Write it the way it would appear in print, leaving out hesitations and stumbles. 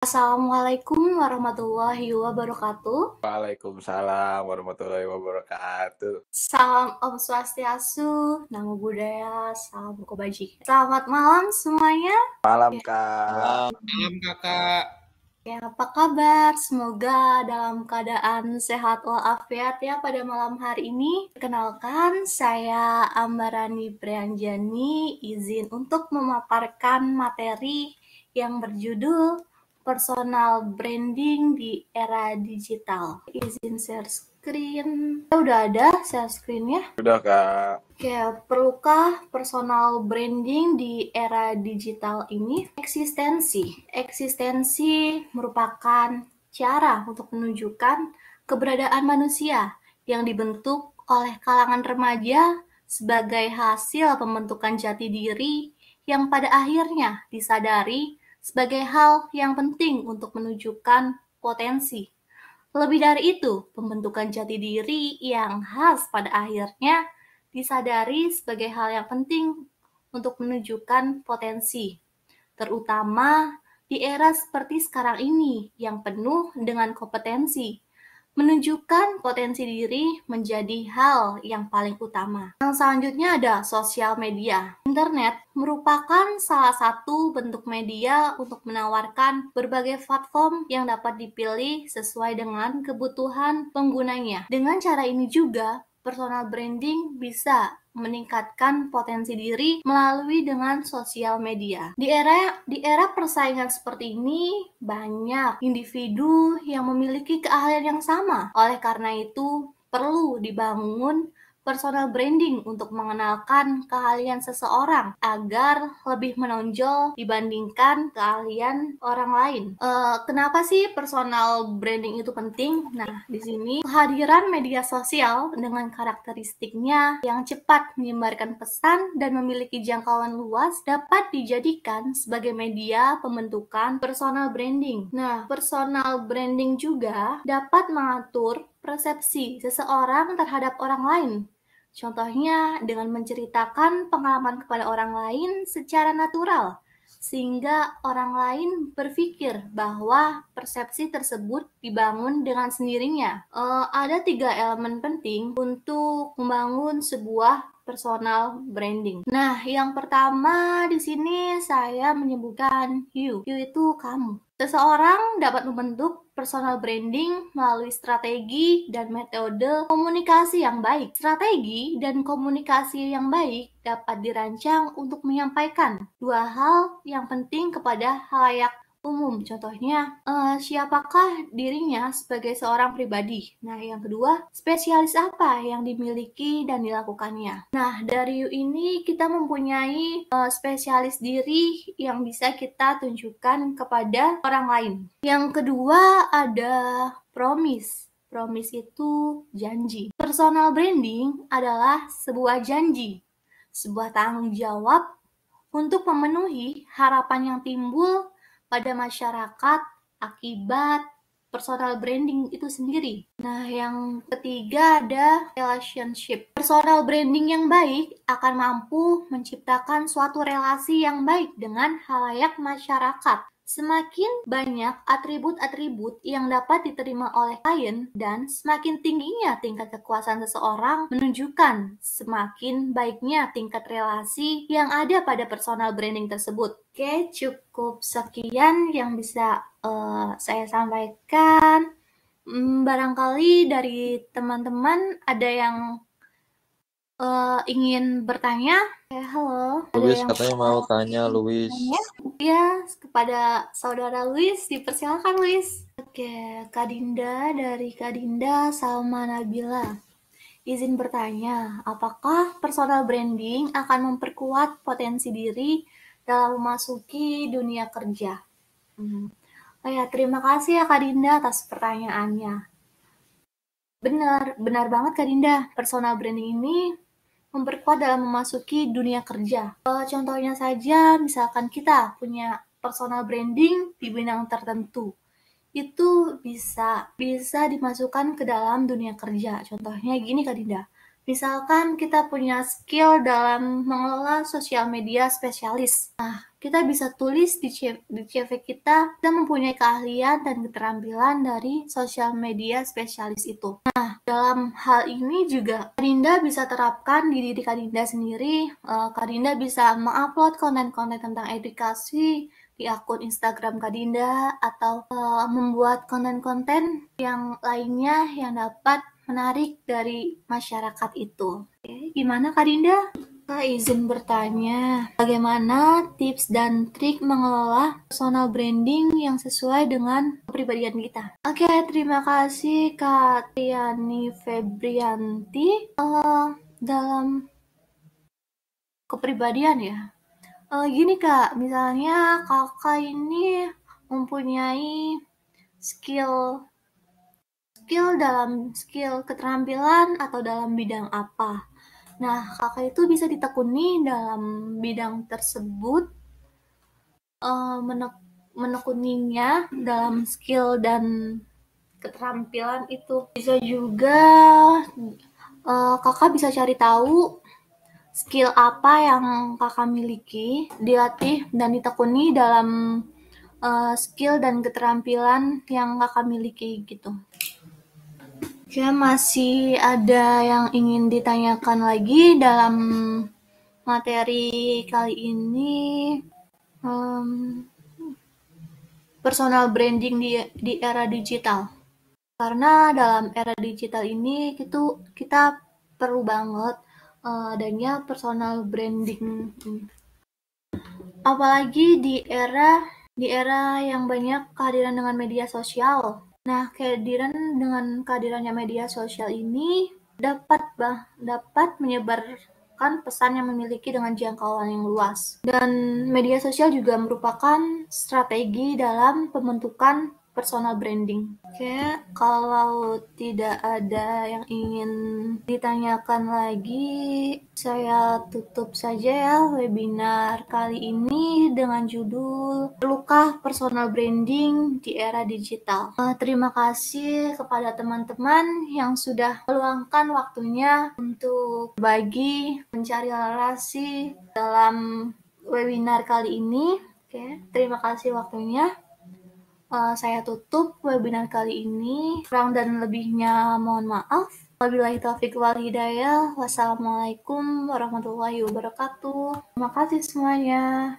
Assalamualaikum warahmatullahi wabarakatuh. Waalaikumsalam warahmatullahi wabarakatuh. Salam Om Swastiastu, Namo Buddhaya, Salam Kebajikan. Selamat malam semuanya. Malam, Kak. Malam kakak. Ya, apa kabar? Semoga dalam keadaan sehat walafiat ya pada malam hari ini. Perkenalkan, saya Ambarani Prianjani, izin untuk memaparkan materi yang berjudul Personal Branding di Era Digital. Izin share screen. Udah ada share screen-nya? Udah, Kak. Oke, perlukah personal branding di era digital ini? Eksistensi merupakan cara untuk menunjukkan keberadaan manusia yang dibentuk oleh kalangan remaja sebagai hasil pembentukan jati diri yang pada akhirnya disadari sebagai hal yang penting untuk menunjukkan potensi. Lebih dari itu, pembentukan jati diri yang khas pada akhirnya disadari sebagai hal yang penting untuk menunjukkan potensi, terutama di era seperti sekarang ini yang penuh dengan kompetensi. Menunjukkan potensi diri menjadi hal yang paling utama. Yang selanjutnya ada sosial media. Internet merupakan salah satu bentuk media untuk menawarkan berbagai platform yang dapat dipilih sesuai dengan kebutuhan penggunanya. Dengan cara ini juga, personal branding bisa meningkatkan potensi diri melalui dengan sosial media. Di era persaingan seperti ini, banyak individu yang memiliki keahlian yang sama. Oleh karena itu, perlu dibangun personal branding untuk mengenalkan keahlian seseorang agar lebih menonjol dibandingkan keahlian orang lain. Kenapa sih personal branding itu penting? Nah, di sini kehadiran media sosial dengan karakteristiknya yang cepat menyebarkan pesan dan memiliki jangkauan luas dapat dijadikan sebagai media pembentukan personal branding. Nah, personal branding juga dapat mengatur persepsi seseorang terhadap orang lain. Contohnya dengan menceritakan pengalaman kepada orang lain secara natural, sehingga orang lain berpikir bahwa persepsi tersebut dibangun dengan sendirinya. Ada 3 elemen penting untuk membangun sebuah personal branding. Nah, yang pertama di sini saya menyebutkan you. You itu kamu. Seseorang dapat membentuk personal branding melalui strategi dan metode komunikasi yang baik. Strategi dan komunikasi yang baik dapat dirancang untuk menyampaikan 2 hal yang penting kepada khalayak umum. Contohnya, siapakah dirinya sebagai seorang pribadi. Nah, yang kedua, spesialis apa yang dimiliki dan dilakukannya. Nah, dari You ini kita mempunyai spesialis diri yang bisa kita tunjukkan kepada orang lain. Yang kedua ada promise. Promise itu janji. Personal branding adalah sebuah janji, sebuah tanggung jawab untuk memenuhi harapan yang timbul pada masyarakat akibat personal branding itu sendiri. Nah, yang ketiga ada relationship. Personal branding yang baik akan mampu menciptakan suatu relasi yang baik dengan khalayak masyarakat. Semakin banyak atribut-atribut yang dapat diterima oleh klien dan semakin tingginya tingkat kepuasan seseorang menunjukkan semakin baiknya tingkat relasi yang ada pada personal branding tersebut. Oke, cukup sekian yang bisa saya sampaikan. Barangkali dari teman-teman ada yang ingin bertanya. Halo. Luis katanya mau tanya, Luis. Ya, kepada saudara Luis, dipersilakan Luis. Oke, Kak Dinda dari Kak Dinda Salma Nabila. Izin bertanya, apakah personal branding akan memperkuat potensi diri dalam memasuki dunia kerja? Terima kasih ya Kak Dinda atas pertanyaannya. Benar banget Kak Dinda. Personal branding ini memperkuat dalam memasuki dunia kerja. Contohnya saja, misalkan kita punya personal branding di bidang tertentu, itu bisa dimasukkan ke dalam dunia kerja. Contohnya gini Kak Dinda, misalkan kita punya skill dalam mengelola sosial media spesialis. Nah, kita bisa tulis di CV kita mempunyai keahlian dan keterampilan dari sosial media spesialis itu. Nah, dalam hal ini juga Kadinda bisa terapkan di diri Kadinda sendiri. Kadinda bisa mengupload konten-konten tentang edukasi di akun Instagram Kadinda atau membuat konten-konten yang lainnya yang dapat menarik dari masyarakat itu. Oke, gimana Kadinda? Izin bertanya, bagaimana tips dan trik mengelola personal branding yang sesuai dengan kepribadian kita? Oke, terima kasih Kak Tiani Febrianti. Dalam kepribadian ya, gini Kak, misalnya kakak ini mempunyai skill keterampilan atau dalam bidang apa. Nah, kakak itu bisa ditekuni dalam bidang tersebut, menekuninya dalam skill dan keterampilan itu. Bisa juga kakak bisa cari tahu skill apa yang kakak miliki, dilatih dan ditekuni dalam skill dan keterampilan yang kakak miliki gitu. Oke, masih ada yang ingin ditanyakan lagi dalam materi kali ini, personal branding di era digital. Karena dalam era digital ini kita perlu banget adanya personal branding. Apalagi di era yang banyak kehadiran dengan media sosial. Nah, dengan kehadirannya media sosial ini dapat menyebarkan pesan yang memiliki dengan jangkauan yang luas. Dan media sosial juga merupakan strategi dalam pembentukan personal branding. Oke, kalau tidak ada yang ingin ditanyakan lagi, saya tutup saja ya webinar kali ini dengan judul Perlukah Personal Branding di Era Digital. Terima kasih kepada teman-teman yang sudah meluangkan waktunya untuk berbagi, mencari relasi dalam webinar kali ini. Oke, terima kasih waktunya. Saya tutup webinar kali ini. Kurang dan lebihnya mohon maaf. Wabillahi taufiq wal hidayah. Wassalamualaikum warahmatullahi wabarakatuh. Terima kasih semuanya.